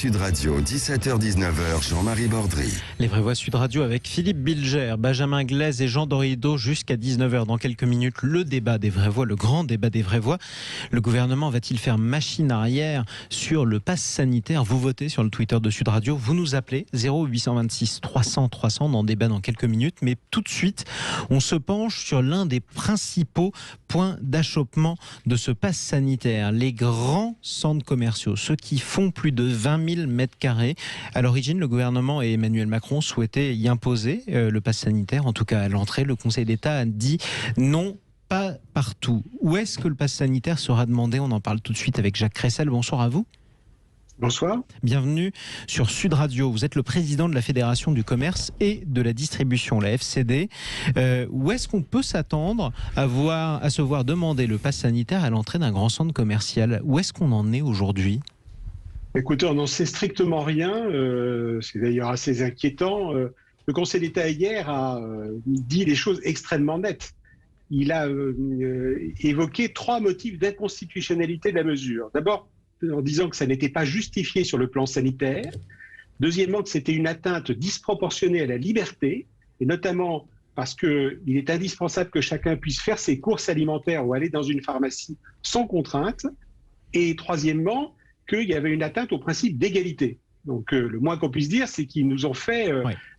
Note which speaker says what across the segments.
Speaker 1: Sud Radio, 17h-19h, Jean-Marie Bordry.
Speaker 2: Les Vraies Voix Sud Radio avec Philippe Bilger, Benjamin Glaise et Jean Dorido jusqu'à 19h. Dans quelques minutes, le débat des Vraies Voix, le grand débat des Vraies Voix. Le gouvernement va-t-il faire machine arrière sur le pass sanitaire? Vous votez sur le Twitter de Sud Radio, vous nous appelez 0826 300 300, on en débat dans quelques minutes. Mais tout de suite, on se penche sur l'un des principaux points d'achoppement de ce pass sanitaire. Les grands centres commerciaux, ceux qui font plus de 20 000 mètres carrés. À l'origine, le gouvernement et Emmanuel Macron souhaitaient y imposer le pass sanitaire. En tout cas, à l'entrée, le Conseil d'État a dit non, pas partout. Où est-ce que le pass sanitaire sera demandé? On en parle tout de suite avec Jacques Cressel. Bonsoir à vous.
Speaker 3: Bonsoir. Bienvenue
Speaker 2: sur Sud Radio. Vous êtes le président de la Fédération du commerce et de la distribution, la FCD. Où est-ce qu'on peut s'attendre à se voir demander le pass sanitaire à l'entrée d'un grand centre commercial? Où est-ce qu'on en est aujourd'hui?
Speaker 3: Écoutez, on n'en sait strictement rien. C'est d'ailleurs assez inquiétant. Le Conseil d'État hier a dit des choses extrêmement nettes. Il a évoqué 3 motifs d'inconstitutionnalité de la mesure. D'abord, en disant que ça n'était pas justifié sur le plan sanitaire. Deuxièmement, que c'était une atteinte disproportionnée à la liberté, et notamment parce qu'il est indispensable que chacun puisse faire ses courses alimentaires ou aller dans une pharmacie sans contrainte. Et troisièmement, qu'il y avait une atteinte au principe d'égalité. Donc le moins qu'on puisse dire, c'est qu'ils nous ont fait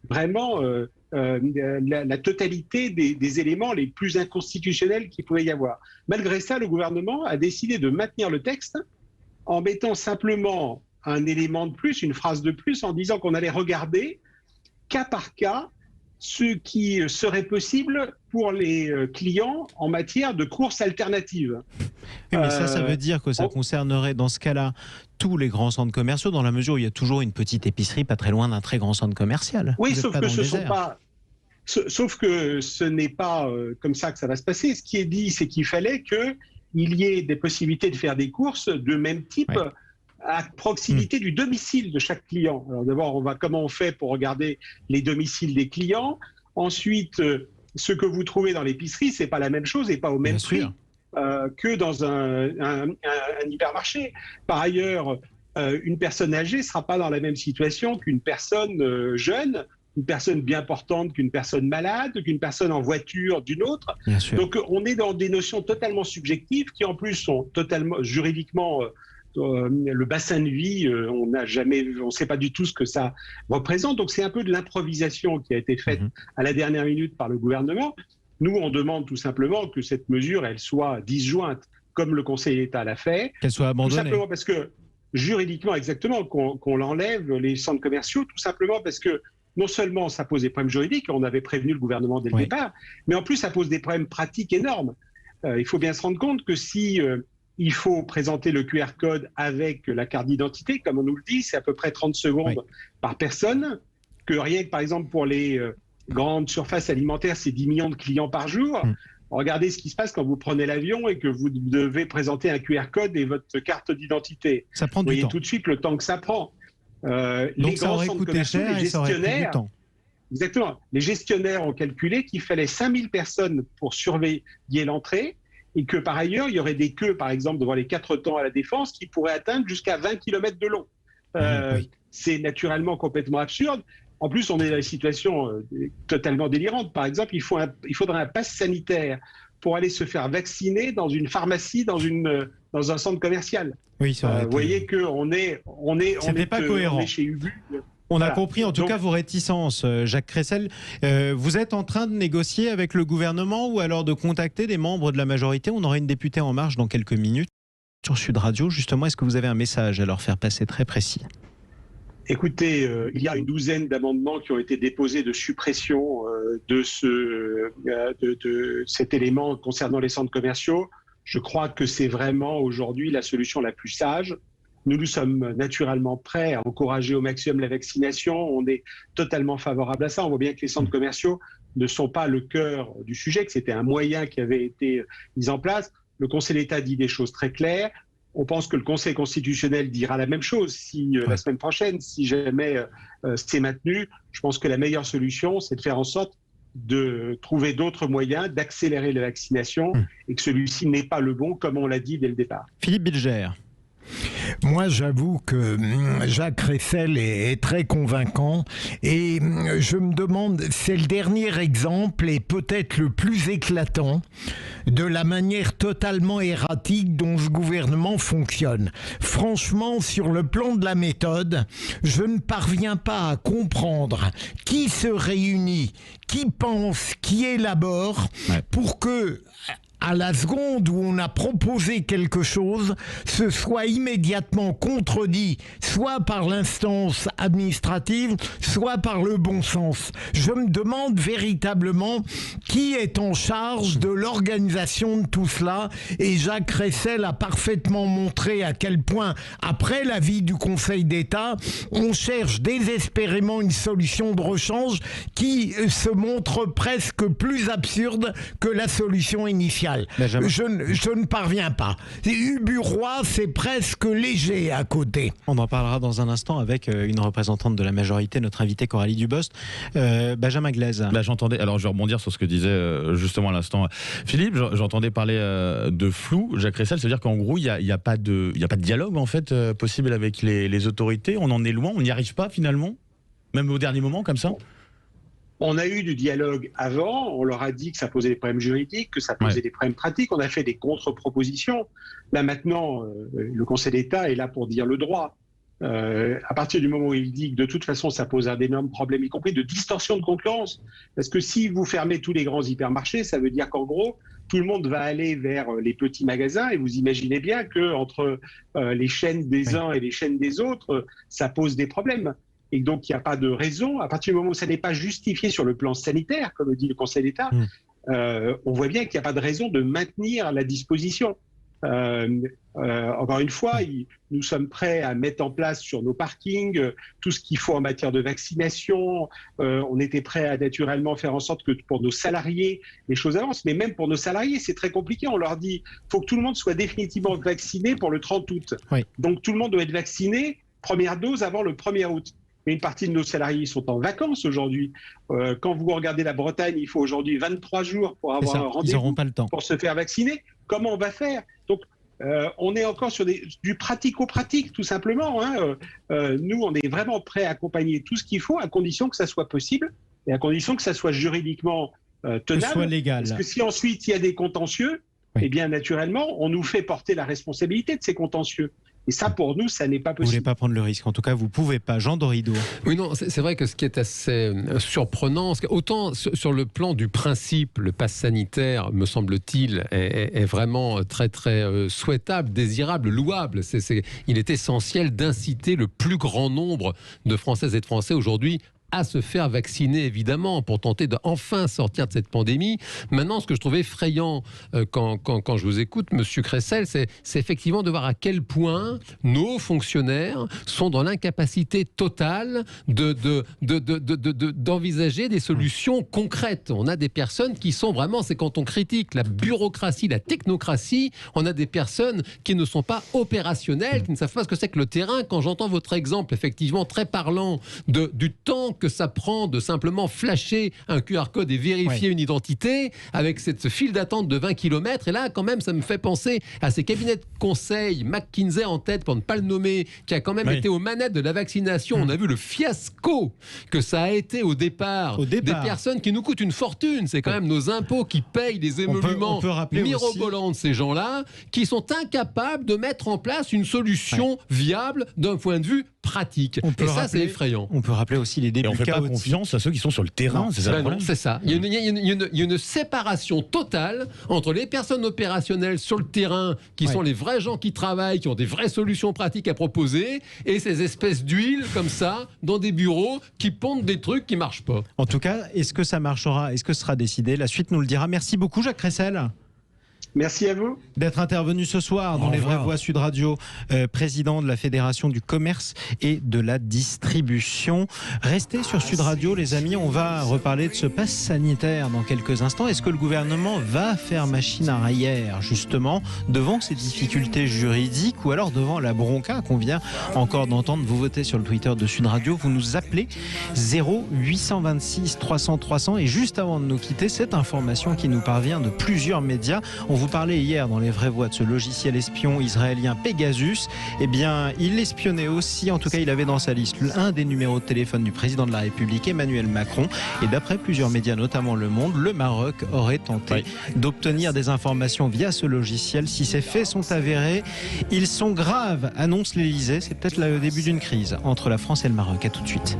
Speaker 3: vraiment la totalité des éléments les plus inconstitutionnels qu'il pouvait y avoir. Malgré ça, le gouvernement a décidé de maintenir le texte en mettant simplement un élément de plus, une phrase de plus, en disant qu'on allait regarder cas par cas ce qui serait possible pour les clients en matière de courses alternatives.
Speaker 2: Oui, mais ça veut dire que ça concernerait dans ce cas-là tous les grands centres commerciaux, dans la mesure où il y a toujours une petite épicerie pas très loin d'un très grand centre commercial.
Speaker 3: Oui, sauf que ce n'est pas comme ça que ça va se passer. Ce qui est dit, c'est qu'il fallait qu'il y ait des possibilités de faire des courses de même type à proximité du domicile de chaque client. Alors d'abord, comment on fait pour regarder les domiciles des clients? Ensuite, ce que vous trouvez dans l'épicerie, c'est pas la même chose et pas au même prix que dans un hypermarché. Par ailleurs, une personne âgée ne sera pas dans la même situation qu'une personne jeune, une personne bien portante qu'une personne malade, qu'une personne en voiture d'une autre. Donc on est dans des notions totalement subjectives qui en plus sont totalement juridiquement... le bassin de vie, on ne sait pas du tout ce que ça représente. Donc c'est un peu de l'improvisation qui a été faite à la dernière minute par le gouvernement. Nous, on demande tout simplement que cette mesure, elle soit disjointe, comme le Conseil d'État l'a fait.
Speaker 2: Qu'elle soit abandonnée.
Speaker 3: Tout simplement parce que, juridiquement, exactement, qu'on l'enlève, les centres commerciaux, tout simplement parce que non seulement ça pose des problèmes juridiques, on avait prévenu le gouvernement dès le départ, mais en plus ça pose des problèmes pratiques énormes. Il faut bien se rendre compte que si... il faut présenter le QR code avec la carte d'identité, comme on nous le dit, c'est à peu près 30 secondes par personne, que rien que par exemple pour les grandes surfaces alimentaires, c'est 10 millions de clients par jour. Regardez ce qui se passe quand vous prenez l'avion et que vous devez présenter un QR code et votre carte d'identité.
Speaker 2: Ça prend du temps.
Speaker 3: Vous voyez tout de suite le temps que ça prend.
Speaker 2: Donc
Speaker 3: les
Speaker 2: ça aurait coûté cher et ça aurait pris du temps.
Speaker 3: Exactement. Les gestionnaires ont calculé qu'il fallait 5000 personnes pour surveiller l'entrée, et que par ailleurs, il y aurait des queues, par exemple, devant les 4 temps à la Défense, qui pourraient atteindre jusqu'à 20 km de long. C'est naturellement complètement absurde. En plus, on est dans une situation totalement délirante. Par exemple, il faudrait un pass sanitaire pour aller se faire vacciner dans une pharmacie, dans un centre commercial.
Speaker 2: Oui, ça aurait été...
Speaker 3: Vous voyez qu'on est
Speaker 2: pas cohérent.
Speaker 3: On est chez Ubu.
Speaker 2: On a compris en tout cas vos réticences, Jacques Cressel. Vous êtes en train de négocier avec le gouvernement ou alors de contacter des membres de la majorité? On aura une députée En Marche dans quelques minutes sur Sud Radio. Justement, est-ce que vous avez un message à leur faire passer très précis?
Speaker 3: Écoutez, il y a une douzaine d'amendements qui ont été déposés de suppression de cet élément concernant les centres commerciaux. Je crois que c'est vraiment aujourd'hui la solution la plus sage. Nous sommes naturellement prêts à encourager au maximum la vaccination. On est totalement favorable à ça. On voit bien que les centres commerciaux ne sont pas le cœur du sujet, que c'était un moyen qui avait été mis en place. Le Conseil d'État dit des choses très claires. On pense que le Conseil constitutionnel dira la même chose la semaine prochaine, si jamais c'est maintenu. Je pense que la meilleure solution, c'est de faire en sorte de trouver d'autres moyens, d'accélérer la vaccination et que celui-ci n'est pas le bon, comme on l'a dit dès le départ.
Speaker 2: Philippe Bilger.
Speaker 4: Moi, j'avoue que Jacques Ressel est très convaincant et je me demande, c'est le dernier exemple et peut-être le plus éclatant de la manière totalement erratique dont ce gouvernement fonctionne. Franchement, sur le plan de la méthode, je ne parviens pas à comprendre qui se réunit, qui pense, qui élabore pour que à la seconde où on a proposé quelque chose, ce soit immédiatement contredit, soit par l'instance administrative, soit par le bon sens. Je me demande véritablement qui est en charge de l'organisation de tout cela, et Jacques Ressel a parfaitement montré à quel point, après l'avis du Conseil d'État, on cherche désespérément une solution de rechange qui se montre presque plus absurde que la solution initiale. Je ne parviens pas. Ubu-Roi, c'est presque léger à côté.
Speaker 2: On en parlera dans un instant avec une représentante de la majorité, notre invitée Coralie Dubost. Benjamin Glaise.
Speaker 5: Là, j'entendais, alors je vais rebondir sur ce que disait justement à l'instant Philippe, j'entendais parler de flou. Jacques Ressel, ça veut dire qu'en gros, il n'y a pas de dialogue en fait possible avec les autorités. On en est loin, on n'y arrive pas finalement, même au dernier moment comme ça.
Speaker 3: On a eu du dialogue avant, on leur a dit que ça posait des problèmes juridiques, que ça posait des problèmes pratiques, on a fait des contre-propositions. Là maintenant, le Conseil d'État est là pour dire le droit. À partir du moment où il dit que de toute façon ça pose un énorme problème, y compris de distorsion de concurrence, parce que si vous fermez tous les grands hypermarchés, ça veut dire qu'en gros, tout le monde va aller vers les petits magasins, et vous imaginez bien qu'entre les chaînes des uns et les chaînes des autres, ça pose des problèmes. Et donc, il n'y a pas de raison, à partir du moment où ça n'est pas justifié sur le plan sanitaire, comme le dit le Conseil d'État, on voit bien qu'il n'y a pas de raison de maintenir la disposition. Encore une fois, nous sommes prêts à mettre en place sur nos parkings tout ce qu'il faut en matière de vaccination. On était prêts à naturellement faire en sorte que pour nos salariés, les choses avancent. Mais même pour nos salariés, c'est très compliqué. On leur dit qu'il faut que tout le monde soit définitivement vacciné pour le 30 août. Oui. Donc, tout le monde doit être vacciné, première dose avant le 1er août. Mais une partie de nos salariés sont en vacances aujourd'hui. Quand vous regardez la Bretagne, il faut aujourd'hui 23 jours pour avoir un rendez-vous pour se faire vacciner. Comment on va faire? Donc, on est encore sur du pratico-pratique, tout simplement. Nous, on est vraiment prêts à accompagner tout ce qu'il faut, à condition que ça soit possible et à condition que ça soit juridiquement tenable. Que ce soit légal. Parce que si ensuite il y a des contentieux, eh bien, naturellement, on nous fait porter la responsabilité de ces contentieux. Et ça, pour nous, ça n'est pas possible.
Speaker 2: Vous ne voulez pas prendre le risque. En tout cas, vous ne pouvez pas. Jean Dorido.
Speaker 6: Oui, non, c'est vrai que ce qui est assez surprenant, autant sur le plan du principe, le pass sanitaire, me semble-t-il, est vraiment très, très souhaitable, désirable, louable. Il est essentiel d'inciter le plus grand nombre de Françaises et de Français aujourd'hui à se faire vacciner, évidemment, pour tenter d'enfin sortir de cette pandémie. Maintenant, ce que je trouve effrayant quand je vous écoute, Monsieur Ressel, c'est effectivement de voir à quel point nos fonctionnaires sont dans l'incapacité totale d'envisager des solutions concrètes. On a des personnes qui sont vraiment, c'est quand on critique la bureaucratie, la technocratie, on a des personnes qui ne sont pas opérationnelles, qui ne savent pas ce que c'est que le terrain. Quand j'entends votre exemple, effectivement, très parlant du temps que ça prend de simplement flasher un QR code et vérifier une identité avec cette file d'attente de 20 km. Et là, quand même, ça me fait penser à ces cabinets de conseil, McKinsey en tête, pour ne pas le nommer, qui a quand même été aux manettes de la vaccination. On a vu le fiasco que ça a été au départ. Des personnes qui nous coûtent une fortune. C'est quand même nos impôts qui payent les émoluments mirobolants de ces gens-là, qui sont incapables de mettre en place une solution viable d'un point de vue pratique. Et ça, c'est effrayant.
Speaker 2: On peut rappeler aussi les débuts.
Speaker 5: Et on ne fait pas confiance à ceux qui sont sur le terrain. C'est ça le problème.
Speaker 6: C'est ça. Il y a une séparation totale entre les personnes opérationnelles sur le terrain, qui sont les vrais gens qui travaillent, qui ont des vraies solutions pratiques à proposer, et ces espèces d'huile comme ça, dans des bureaux, qui pondent des trucs qui ne marchent pas.
Speaker 2: En tout cas, est-ce que ça marchera? Est-ce que ce sera décidé? La suite nous le dira. Merci beaucoup, Jacques Ressel.
Speaker 3: Merci à vous
Speaker 2: d'être intervenu ce soir dans Les Vraies Voix Sud Radio, président de la Fédération du commerce et de la distribution. Restez sur Sud Radio, les amis, on va reparler de ce pass sanitaire dans quelques instants. Est-ce que le gouvernement va faire machine arrière, justement, devant ces difficultés juridiques ou alors devant la bronca qu'on vient encore d'entendre? Vous votez sur le Twitter de Sud Radio, vous nous appelez 0826 300 300, et juste avant de nous quitter, cette information qui nous parvient de plusieurs médias, on vous parlait hier dans les vraies voix de ce logiciel espion israélien Pegasus. Eh bien, il espionnait aussi, en tout cas, il avait dans sa liste un des numéros de téléphone du président de la République, Emmanuel Macron. Et d'après plusieurs médias, notamment Le Monde, le Maroc aurait tenté d'obtenir des informations via ce logiciel. Si ces faits sont avérés, ils sont graves, annonce l'Élysée. C'est peut-être le début d'une crise entre la France et le Maroc. À tout de suite.